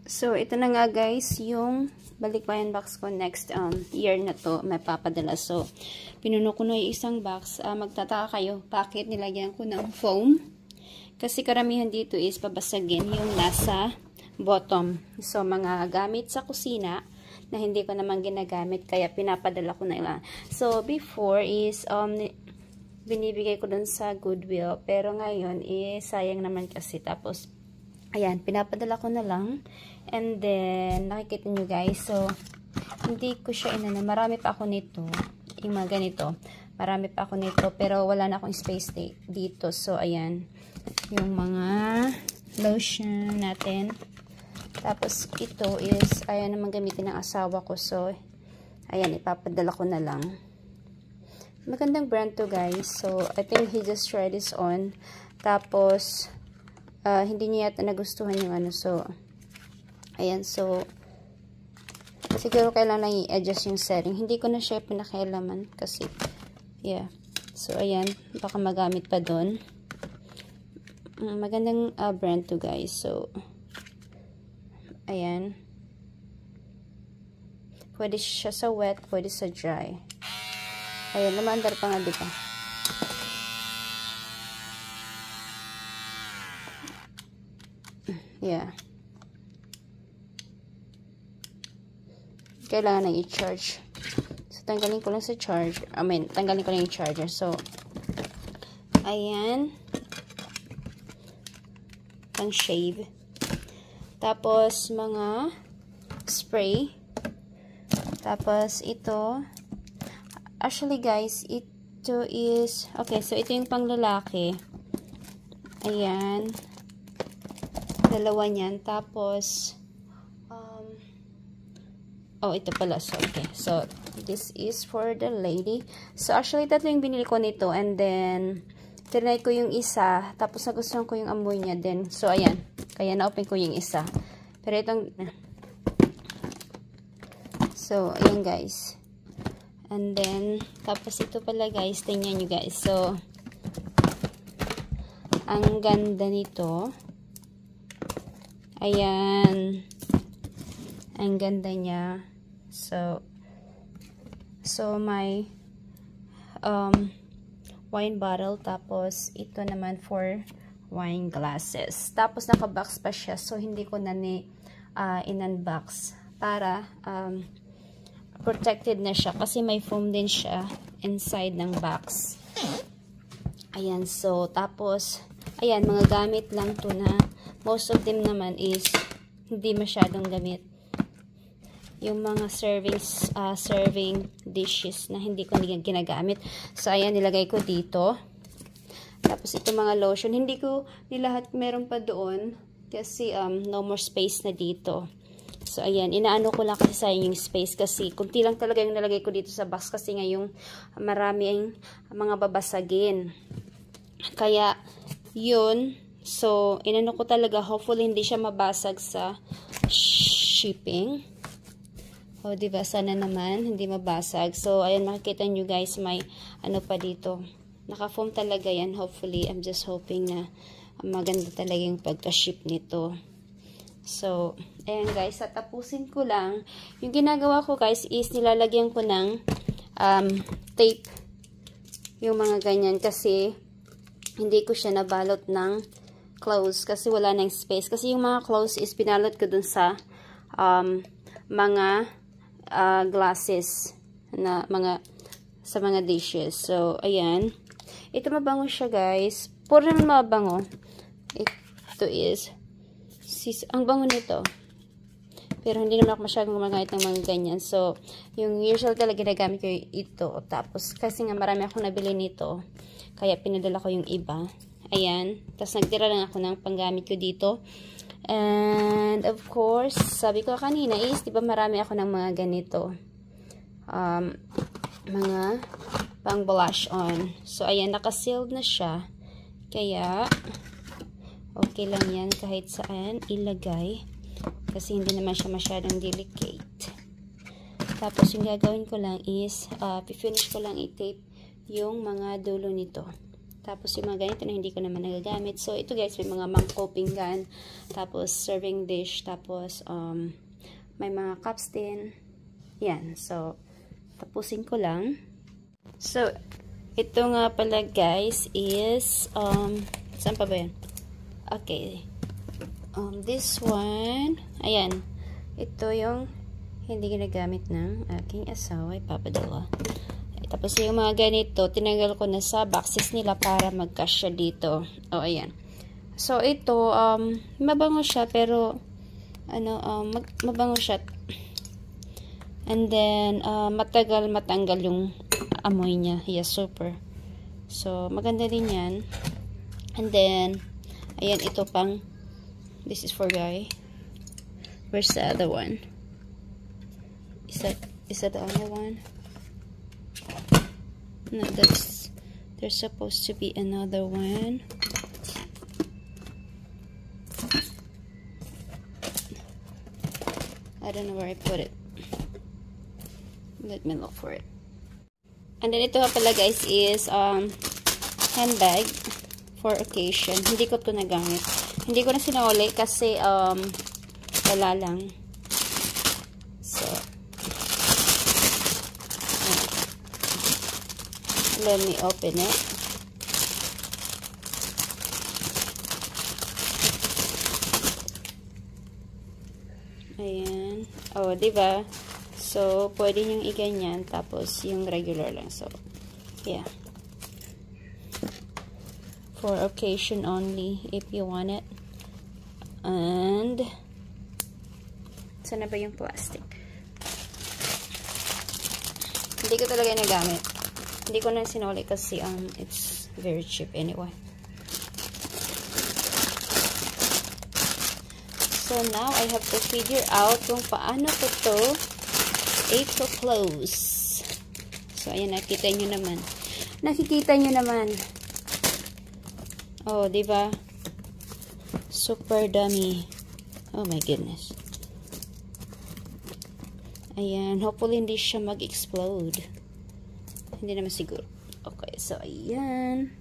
So, ito na nga guys, yung balikbayan box ko next year na to, may papadala. So, pinuno ko na yung isang box. Magtataka kayo, bakit nilagyan ko ng foam? Kasi karamihan dito is babasagin yung nasa bottom. So, mga gamit sa kusina na hindi ko naman ginagamit, kaya pinapadala ko na ilan. So, before is, binibigay ko dun sa Goodwill. Pero ngayon, sayang naman kasi. Tapos, ayan, pinapadala ko na lang. And then, nakikita nyo guys. So, hindi ko siya inano. Marami pa ako nito. Yung mga ganito. Marami pa ako nito. Pero wala na akong space dito. So, ayan. Yung mga lotion natin. Tapos, ito is, ayan naman gamitin ng asawa ko. So, ayan, ipapadala ko na lang. Magandang brand to guys. So, I think he just tried this on. Tapos, hindi niya yata nagustuhan yung ano. So, ayan. So, siguro kailangan lang i-adjust yung setting. Hindi ko na siya pinakialaman kasi, yeah. So, ayan. Baka magamit pa doon. Magandang brand to guys. So, ayan. Pwede siya sa wet, pwede sa dry. Ayan, lumaandar pa nga diba? Yeah. Kailangan na i-charge. So, tanggalin ko lang sa charger. Tanggalin ko lang yung charger. So, ayan. Pang shave. Tapos, mga spray. Tapos, ito. Actually, guys, ito is, okay, so ito yung pang lalaki. Ayan. Dalawa niyan. Tapos, ito pala. So, okay. So, this is for the lady. So, actually, tatlo yung binili ko nito. And then, tinry ko yung isa. Tapos, nagustuhan ko yung amoy niya din. So, ayan. Kaya, na-open ko yung isa. Pero itong, so, ayan guys. And then, tapos ito pala guys. Tingnan nyo guys. So, ang ganda nito. Ayan. Ang ganda niya. So my wine bottle. Tapos, ito naman for wine glasses. Tapos, naka-box pa siya. So, hindi ko na in-unbox. Para, protected na siya. Kasi may foam din siya inside ng box. Ayan. So, tapos, ayan, mga gamit lang to na most of them naman is hindi masyadong gamit. Yung mga serving dishes na hindi ko ginagamit. So, ayan, nilagay ko dito. Tapos, ito mga lotion. Hindi ko nilahat meron pa doon. Kasi, no more space na dito. So, ayan. Inaano ko lang kasi sayang yung space. Kasi, kunti lang talaga yung nalagay ko dito sa box. Kasi nga yung marami ang mga babasagin. Kaya, yun. So, inano ko talaga. Hopefully, hindi siya mabasag sa shipping. O, diba? Sana naman, hindi mabasag. So, ayan, makikita nyo guys, may ano pa dito. Naka-foam talaga yan. Hopefully, I'm just hoping na maganda talaga yung pagka-ship nito. So, ayan guys, tatapusin ko lang. Yung ginagawa ko guys is nilalagyan ko ng tape. Yung mga ganyan kasi hindi ko siya nabalot ng clothes kasi wala nang space. Kasi yung mga clothes is pinalot ko dun sa mga glasses na sa mga dishes. So, ayan. Ito mabango siya guys. Puro naman mabango. Ito is ang bango nito. Pero hindi naman ako masyadong gumagamit ng mga ganyan. So, yung usual talaga ginagamit ko ito. Tapos, kasi nga marami akong nabili nito. Kaya pinadala ko yung iba. Ayan. Tapos, nagtira lang ako ng panggamit ko dito. And, of course, sabi ko kanina is, diba marami ako ng mga ganito. Mga pang blush on. So, ayan. Naka-sealed na siya. Kaya, okay lang yan kahit saan ilagay. Kasi hindi naman siya masyadong delicate. Tapos yung gagawin ko lang is, finish ko lang i-tape yung mga dulo nito. Tapos yung mga ganito na hindi ko naman nagagamit. So ito guys, may mga mangkok, pinggan, tapos serving dish, tapos may mga cups din. Yan. So tapusin ko lang. So ito nga pala guys is saan pa ba yan? Okay. This one, ayan. Ito yung hindi ginagamit ng aking asawa, ipapadala. Tapos yung mga ganito, tinanggal ko na sa boxes nila para magkasya dito. O, ayan. So, ito, mabango siya, pero, mabango siya. And then, matagal matanggal yung amoy niya. Yes, super. So, maganda din yan. And then, ayan, ito pang, this is for guy. Where's the other one? Is that the other one? No, there's supposed to be another one. I don't know where I put it. Let me look for it. And then ito pala guys is handbag for occasion. Hindi ko ito nagamit. Hindi ko na sinuli kasi wala lang. So let me open it. Ayan. Oh, diba? So, pwede niyong iganyan. Tapos, yung regular lang. So, yeah. For occasion only, if you want it. And, sana ba yung plastic? Hindi ko talaga nagamit. Hindi ko na sinuli kasi it's very cheap anyway. So now I have to figure out kung paano ko to close. So ayan, nakikita nyo naman. Nakikita nyo naman. Oh, diba? Super dummy. Oh my goodness. Ayan, hopefully hindi siya mag-explode. Hindi naman siguro. Okay, so ayan.